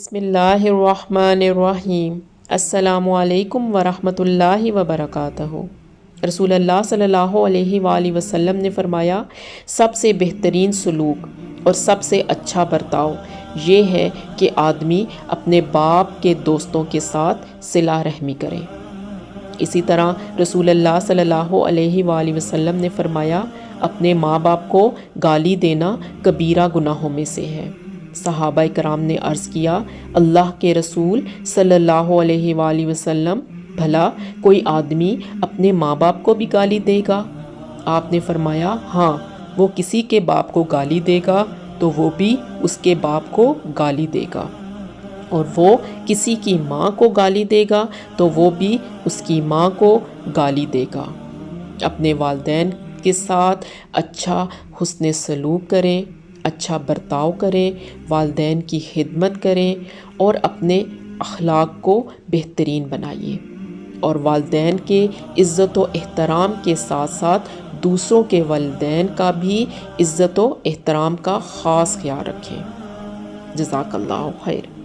بسم اللہ الرحمن الرحیم۔ السلام علیکم ورحمۃ اللہ وبرکاتہ۔ رسول اللہ صلی اللہ علیہ وآلہ وسلم نے فرمایا، سب سے بہترین سلوک اور سب سے اچھا برتاؤ یہ ہے کہ آدمی اپنے باپ کے دوستوں کے ساتھ صلہ رحمی کرے۔ اسی طرح رسول اللہ صلی اللہ علیہ وآلہ وسلم نے فرمایا، اپنے ماں باپ کو گالی دینا کبیرہ گناہوں میں سے ہے۔ صحابہ کرام نے عرض کیا، اللہ کے رسول صلی اللہ علیہ وآلہ وسلم، بھلا کوئی آدمی اپنے ماں باپ کو بھی گالی دے گا؟ آپ نے فرمایا، ہاں، وہ کسی کے باپ کو گالی دے گا تو وہ بھی اس کے باپ کو گالی دے گا، اور وہ کسی کی ماں کو گالی دے گا تو وہ بھی اس کی ماں کو گالی دے گا۔ اپنے والدین کے ساتھ اچھا حسن سلوک کریں، اچھا برتاؤ کریں، والدین کی خدمت کریں اور اپنے اخلاق کو بہترین بنائیے، اور والدین کے عزت و احترام کے ساتھ ساتھ دوسروں کے والدین کا بھی عزت و احترام کا خاص خیال رکھیں۔ جزاک اللہ خیر۔